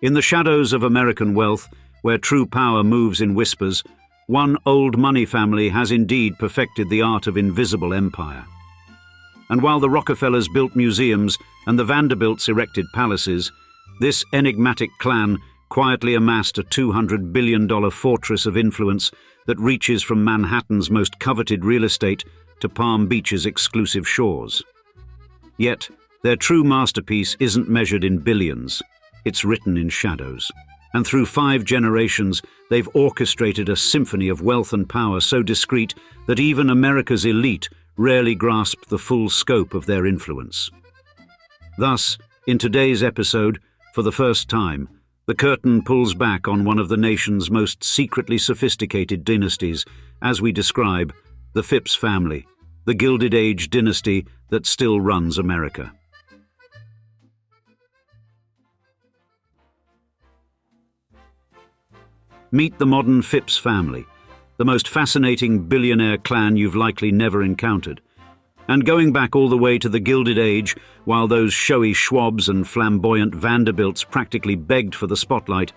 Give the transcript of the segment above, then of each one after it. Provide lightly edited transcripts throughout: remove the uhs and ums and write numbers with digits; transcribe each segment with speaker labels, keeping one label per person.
Speaker 1: In the shadows of American wealth, where true power moves in whispers, one old money family has indeed perfected the art of invisible empire. And while the Rockefellers built museums and the Vanderbilts erected palaces, this enigmatic clan quietly amassed a $200 billion fortress of influence that reaches from Manhattan's most coveted real estate to Palm Beach's exclusive shores. Yet, their true masterpiece isn't measured in billions, it's written in shadows. And through 5 generations, they've orchestrated a symphony of wealth and power so discreet that even America's elite rarely grasp the full scope of their influence. Thus, in today's episode, for the first time, the curtain pulls back on one of the nation's most secretly sophisticated dynasties, as we describe the Phipps family, the Gilded Age dynasty that still runs America. Meet the modern Phipps family, the most fascinating billionaire clan you've likely never encountered. And going back all the way to the Gilded Age, while those showy Schwabs and flamboyant Vanderbilts practically begged for the spotlight,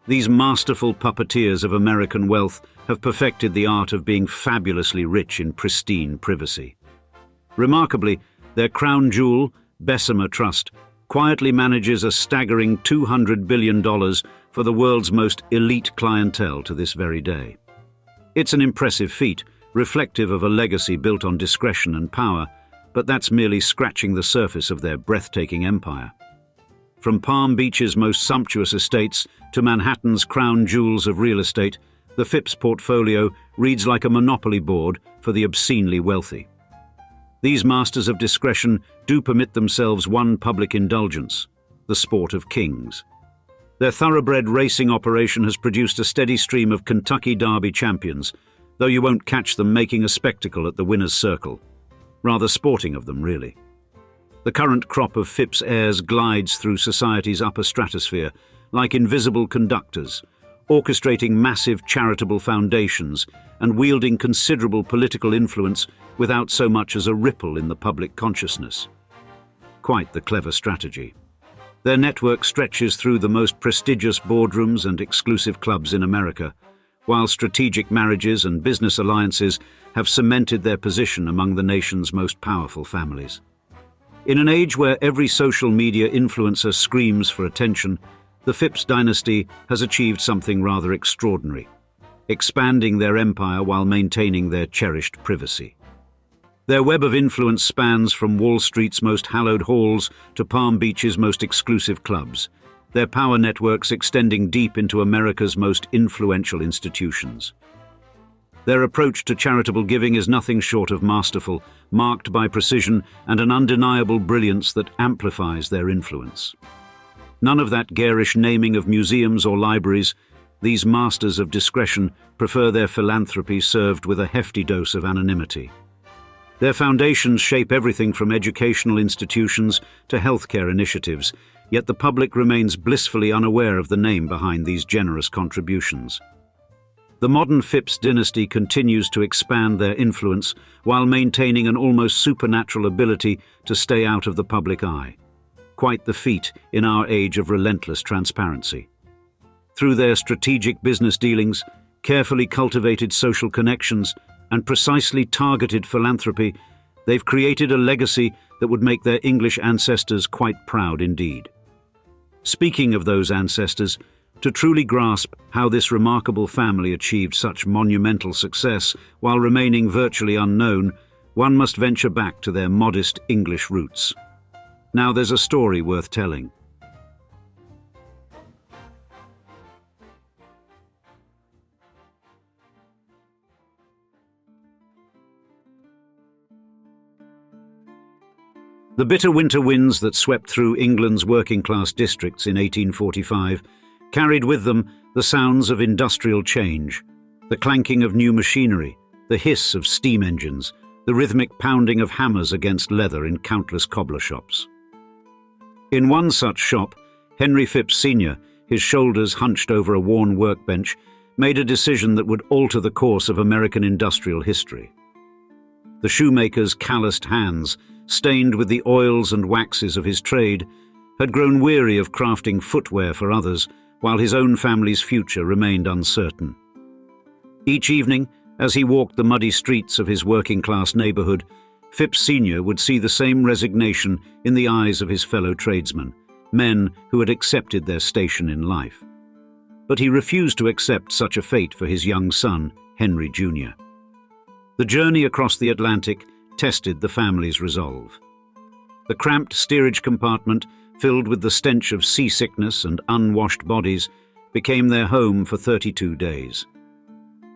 Speaker 1: these masterful puppeteers of American wealth have perfected the art of being fabulously rich in pristine privacy. Remarkably, their crown jewel, Bessemer Trust, quietly manages a staggering $200 billion for the world's most elite clientele to this very day. It's an impressive feat, reflective of a legacy built on discretion and power, but that's merely scratching the surface of their breathtaking empire. From Palm Beach's most sumptuous estates to Manhattan's crown jewels of real estate, the Phipps portfolio reads like a monopoly board for the obscenely wealthy. These masters of discretion do permit themselves one public indulgence, the sport of kings. Their thoroughbred racing operation has produced a steady stream of Kentucky Derby champions, though you won't catch them making a spectacle at the winner's circle. Rather sporting of them, really. The current crop of Phipps heirs glides through society's upper stratosphere like invisible conductors, orchestrating massive charitable foundations and wielding considerable political influence without so much as a ripple in the public consciousness. Quite the clever strategy. Their network stretches through the most prestigious boardrooms and exclusive clubs in America, while strategic marriages and business alliances have cemented their position among the nation's most powerful families. In an age where every social media influencer screams for attention, the Phipps dynasty has achieved something rather extraordinary, expanding their empire while maintaining their cherished privacy. Their web of influence spans from Wall Street's most hallowed halls to Palm Beach's most exclusive clubs, their power networks extending deep into America's most influential institutions. Their approach to charitable giving is nothing short of masterful, marked by precision and an undeniable brilliance that amplifies their influence. None of that garish naming of museums or libraries. These masters of discretion prefer their philanthropy served with a hefty dose of anonymity. Their foundations shape everything from educational institutions to healthcare initiatives, yet the public remains blissfully unaware of the name behind these generous contributions. The modern Phipps dynasty continues to expand their influence while maintaining an almost supernatural ability to stay out of the public eye. Quite the feat in our age of relentless transparency. Through their strategic business dealings, carefully cultivated social connections, and precisely targeted philanthropy, they've created a legacy that would make their English ancestors quite proud indeed. Speaking of those ancestors, to truly grasp how this remarkable family achieved such monumental success while remaining virtually unknown, one must venture back to their modest English roots. Now there's a story worth telling. The bitter winter winds that swept through England's working-class districts in 1845 carried with them the sounds of industrial change, the clanking of new machinery, the hiss of steam engines, the rhythmic pounding of hammers against leather in countless cobbler shops. In one such shop, Henry Phipps Sr., his shoulders hunched over a worn workbench, made a decision that would alter the course of American industrial history. The shoemaker's calloused hands, stained with the oils and waxes of his trade, had grown weary of crafting footwear for others while his own family's future remained uncertain. Each evening, as he walked the muddy streets of his working-class neighborhood, Phipps Sr. would see the same resignation in the eyes of his fellow tradesmen, men who had accepted their station in life. But he refused to accept such a fate for his young son, Henry Jr. The journey across the Atlantic tested the family's resolve. The cramped steerage compartment, filled with the stench of seasickness and unwashed bodies, became their home for 32 days.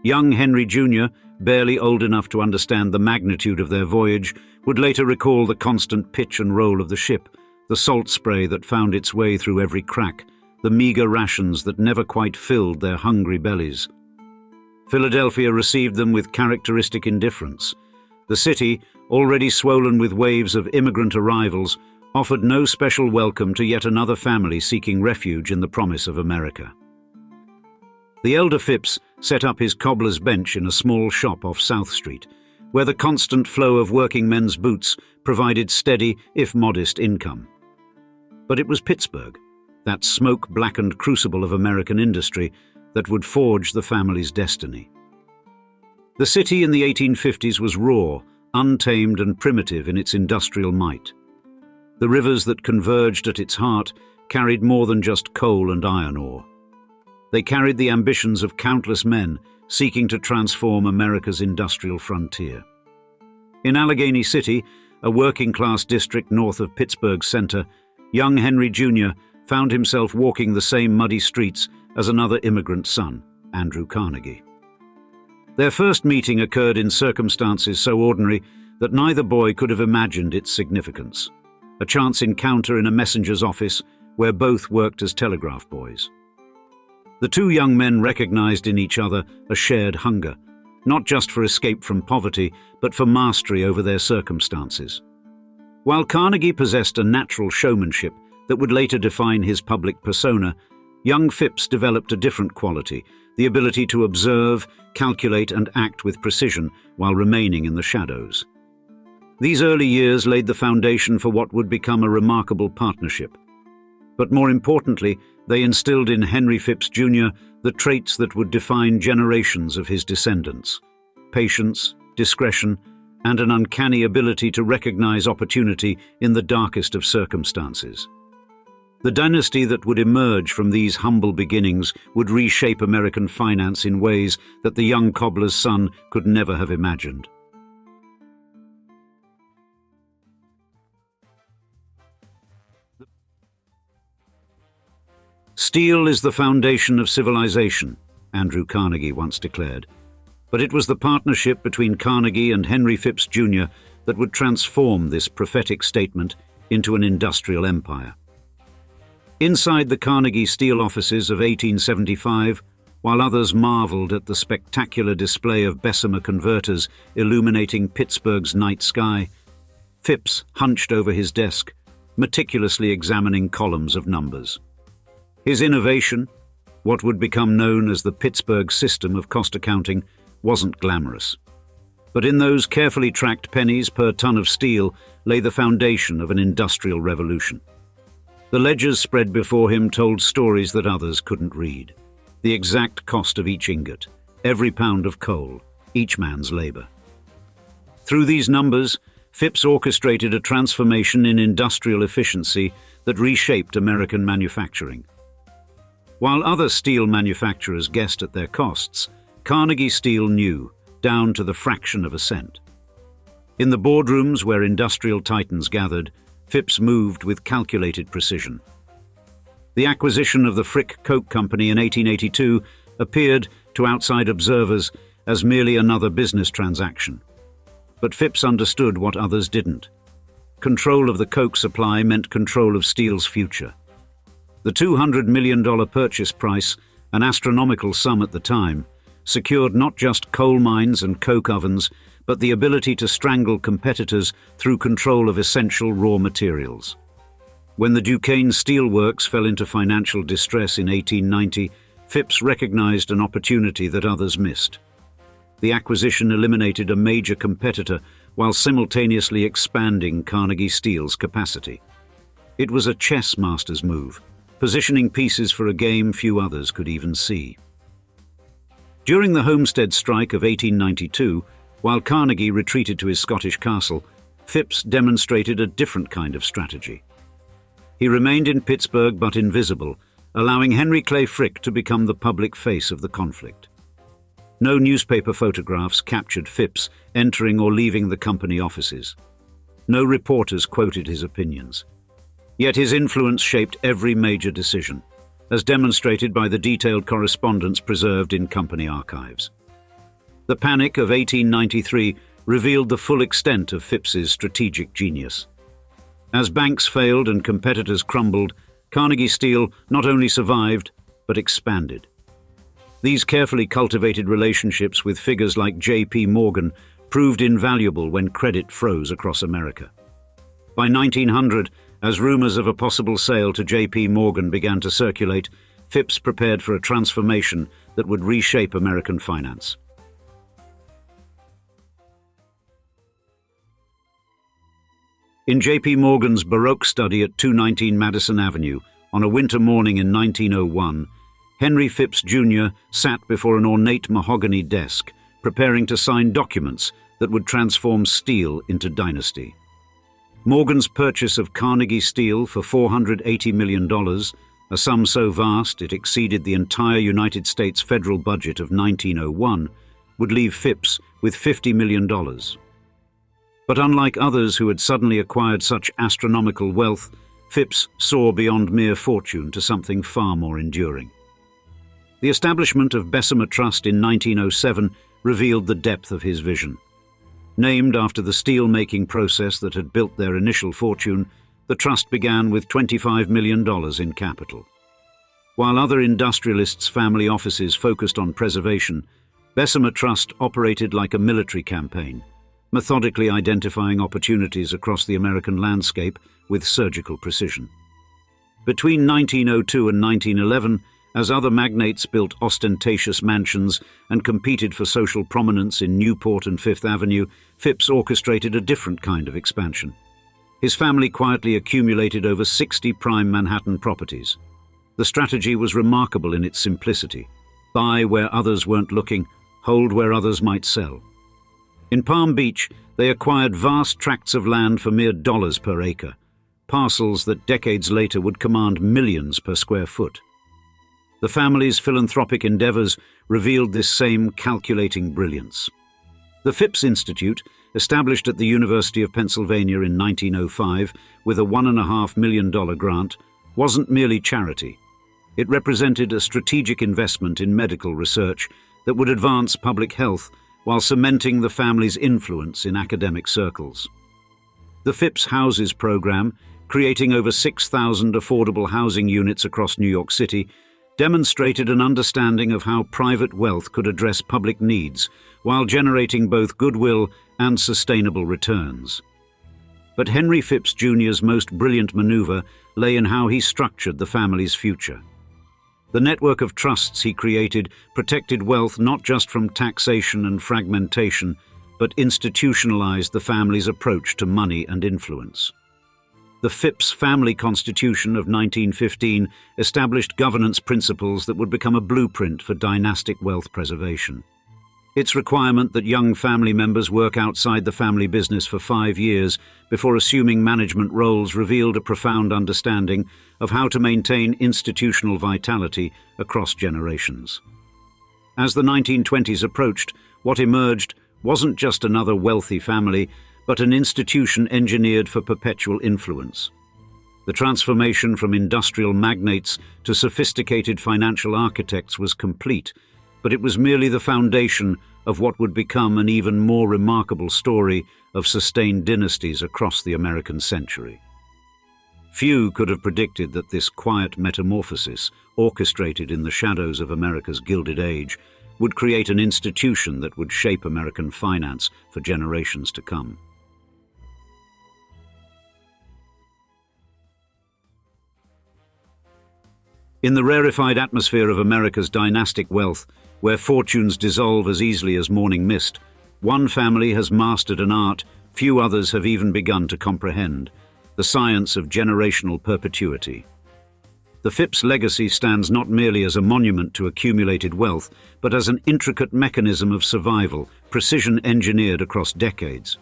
Speaker 1: Young Henry Jr., barely old enough to understand the magnitude of their voyage, would later recall the constant pitch and roll of the ship, the salt spray that found its way through every crack, the meager rations that never quite filled their hungry bellies. Philadelphia received them with characteristic indifference. The city, already swollen with waves of immigrant arrivals, offered no special welcome to yet another family seeking refuge in the promise of America. The elder Phipps set up his cobbler's bench in a small shop off South Street, where the constant flow of working men's boots provided steady, if modest, income. But it was Pittsburgh, that smoke-blackened crucible of American industry, that would forge the family's destiny. The city in the 1850s was raw, untamed and primitive in its industrial might. The rivers that converged at its heart carried more than just coal and iron ore. They carried the ambitions of countless men seeking to transform America's industrial frontier. In Allegheny City, a working-class district north of Pittsburgh's center, young Henry Jr. found himself walking the same muddy streets as another immigrant son, Andrew Carnegie. Their first meeting occurred in circumstances so ordinary that neither boy could have imagined its significance. A chance encounter in a messenger's office where both worked as telegraph boys. The two young men recognized in each other a shared hunger, not just for escape from poverty, but for mastery over their circumstances. While Carnegie possessed a natural showmanship that would later define his public persona, young Phipps developed a different quality, the ability to observe, calculate, and act with precision while remaining in the shadows. These early years laid the foundation for what would become a remarkable partnership. But more importantly, they instilled in Henry Phipps Jr. the traits that would define generations of his descendants: patience, discretion, and an uncanny ability to recognize opportunity in the darkest of circumstances. The dynasty that would emerge from these humble beginnings would reshape American finance in ways that the young cobbler's son could never have imagined. "Steel is the foundation of civilization," Andrew Carnegie once declared. But it was the partnership between Carnegie and Henry Phipps Jr. that would transform this prophetic statement into an industrial empire. Inside the Carnegie Steel offices of 1875, while others marveled at the spectacular display of Bessemer converters illuminating Pittsburgh's night sky, Phipps hunched over his desk, meticulously examining columns of numbers. His innovation, what would become known as the Pittsburgh system of cost accounting, wasn't glamorous. But in those carefully tracked pennies per ton of steel lay the foundation of an industrial revolution. The ledgers spread before him told stories that others couldn't read. The exact cost of each ingot, every pound of coal, each man's labor. Through these numbers, Phipps orchestrated a transformation in industrial efficiency that reshaped American manufacturing. While other steel manufacturers guessed at their costs, Carnegie Steel knew, down to the fraction of a cent. In the boardrooms where industrial titans gathered, Phipps moved with calculated precision. The acquisition of the Frick Coke Company in 1882 appeared, to outside observers, as merely another business transaction. But Phipps understood what others didn't. Control of the Coke supply meant control of steel's future. The $200 million purchase price, an astronomical sum at the time, secured not just coal mines and coke ovens, but the ability to strangle competitors through control of essential raw materials. When the Duquesne Steel Works fell into financial distress in 1890, Phipps recognized an opportunity that others missed. The acquisition eliminated a major competitor while simultaneously expanding Carnegie Steel's capacity. It was a chess master's move, positioning pieces for a game few others could even see. During the Homestead Strike of 1892, while Carnegie retreated to his Scottish castle, Phipps demonstrated a different kind of strategy. He remained in Pittsburgh but invisible, allowing Henry Clay Frick to become the public face of the conflict. No newspaper photographs captured Phipps entering or leaving the company offices. No reporters quoted his opinions. Yet his influence shaped every major decision, as demonstrated by the detailed correspondence preserved in company archives. The Panic of 1893 revealed the full extent of Phipps's strategic genius. As banks failed and competitors crumbled, Carnegie Steel not only survived, but expanded. These carefully cultivated relationships with figures like J.P. Morgan proved invaluable when credit froze across America. By 1900, as rumors of a possible sale to J.P. Morgan began to circulate, Phipps prepared for a transformation that would reshape American finance. In J.P. Morgan's Baroque study at 219 Madison Avenue, on a winter morning in 1901, Henry Phipps Jr. sat before an ornate mahogany desk, preparing to sign documents that would transform steel into Dynasty. Morgan's purchase of Carnegie Steel for $480 million, a sum so vast it exceeded the entire United States federal budget of 1901, would leave Phipps with $50 million. But unlike others who had suddenly acquired such astronomical wealth, Phipps saw beyond mere fortune to something far more enduring. The establishment of Bessemer Trust in 1907 revealed the depth of his vision. Named after the steel-making process that had built their initial fortune, the trust began with $25 million in capital. While other industrialists' family offices focused on preservation, Bessemer Trust operated like a military campaign, methodically identifying opportunities across the American landscape with surgical precision. Between 1902 and 1911, as other magnates built ostentatious mansions and competed for social prominence in Newport and Fifth Avenue, Phipps orchestrated a different kind of expansion. His family quietly accumulated over 60 prime Manhattan properties. The strategy was remarkable in its simplicity. Buy where others weren't looking, hold where others might sell. In Palm Beach, they acquired vast tracts of land for mere dollars per acre, parcels that decades later would command millions per square foot. The family's philanthropic endeavors revealed this same calculating brilliance. The Phipps Institute, established at the University of Pennsylvania in 1905 with a $1.5 million grant, wasn't merely charity. It represented a strategic investment in medical research that would advance public health while cementing the family's influence in academic circles. The Phipps Houses program, creating over 6,000 affordable housing units across New York City, demonstrated an understanding of how private wealth could address public needs while generating both goodwill and sustainable returns. But Henry Phipps Jr.'s most brilliant maneuver lay in how he structured the family's future. The network of trusts he created protected wealth not just from taxation and fragmentation, but institutionalized the family's approach to money and influence. The Phipps Family Constitution of 1915 established governance principles that would become a blueprint for dynastic wealth preservation. Its requirement that young family members work outside the family business for 5 years before assuming management roles revealed a profound understanding of how to maintain institutional vitality across generations. As the 1920s approached, what emerged wasn't just another wealthy family, but an institution engineered for perpetual influence. The transformation from industrial magnates to sophisticated financial architects was complete, but it was merely the foundation of what would become an even more remarkable story of sustained dynasties across the American century. Few could have predicted that this quiet metamorphosis, orchestrated in the shadows of America's Gilded Age, would create an institution that would shape American finance for generations to come. In the rarefied atmosphere of America's dynastic wealth, where fortunes dissolve as easily as morning mist, one family has mastered an art few others have even begun to comprehend: the science of generational perpetuity. The Phipps legacy stands not merely as a monument to accumulated wealth, but as an intricate mechanism of survival, precision-engineered across decades.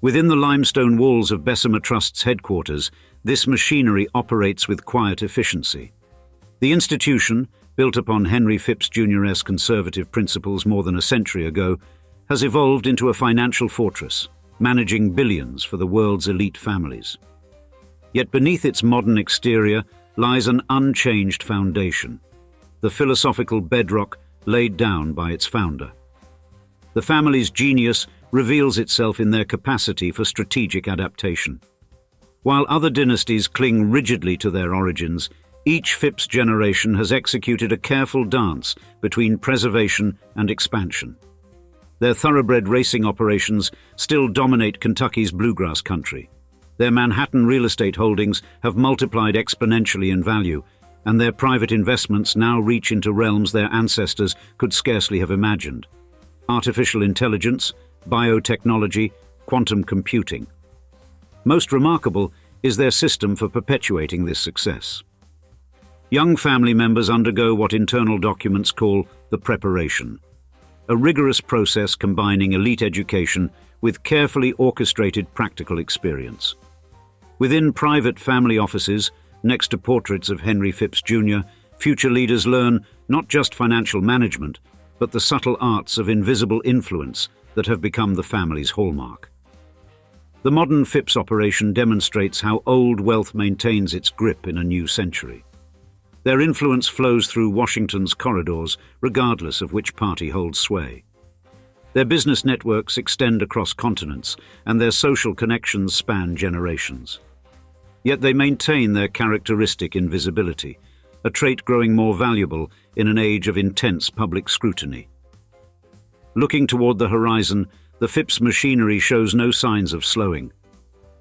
Speaker 1: Within the limestone walls of Bessemer Trust's headquarters, this machinery operates with quiet efficiency. The institution, built upon Henry Phipps Jr.'s conservative principles more than a century ago, has evolved into a financial fortress, managing billions for the world's elite families. Yet beneath its modern exterior lies an unchanged foundation, the philosophical bedrock laid down by its founder. The family's genius reveals itself in their capacity for strategic adaptation. While other dynasties cling rigidly to their origins, each Phipps generation has executed a careful dance between preservation and expansion. Their thoroughbred racing operations still dominate Kentucky's bluegrass country. Their Manhattan real estate holdings have multiplied exponentially in value, and their private investments now reach into realms their ancestors could scarcely have imagined. Artificial intelligence, biotechnology, quantum computing. Most remarkable is their system for perpetuating this success. Young family members undergo what internal documents call the preparation, a rigorous process combining elite education with carefully orchestrated practical experience. Within private family offices, next to portraits of Henry Phipps Jr., future leaders learn not just financial management, but the subtle arts of invisible influence that have become the family's hallmark. The modern Phipps operation demonstrates how old wealth maintains its grip in a new century. Their influence flows through Washington's corridors, regardless of which party holds sway. Their business networks extend across continents, and their social connections span generations. Yet they maintain their characteristic invisibility, a trait growing more valuable in an age of intense public scrutiny. Looking toward the horizon, the Phipps machinery shows no signs of slowing.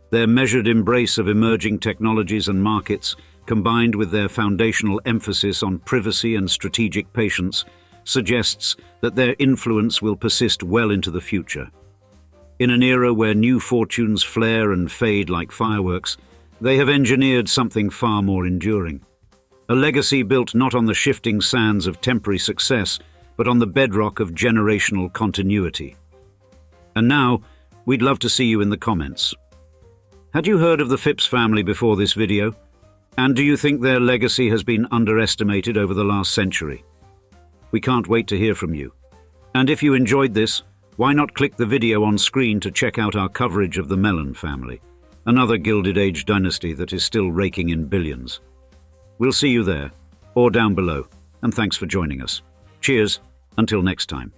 Speaker 1: Their measured embrace of emerging technologies and markets, combined with their foundational emphasis on privacy and strategic patience, suggests that their influence will persist well into the future. In an era where new fortunes flare and fade like fireworks, they have engineered something far more enduring. A legacy built not on the shifting sands of temporary success, but on the bedrock of generational continuity. And now, we'd love to see you in the comments. Had you heard of the Phipps family before this video? And do you think their legacy has been underestimated over the last century? We can't wait to hear from you. And if you enjoyed this, why not click the video on screen to check out our coverage of the Mellon family, another Gilded Age dynasty that is still raking in billions. We'll see you there, or down below, and thanks for joining us. Cheers, until next time.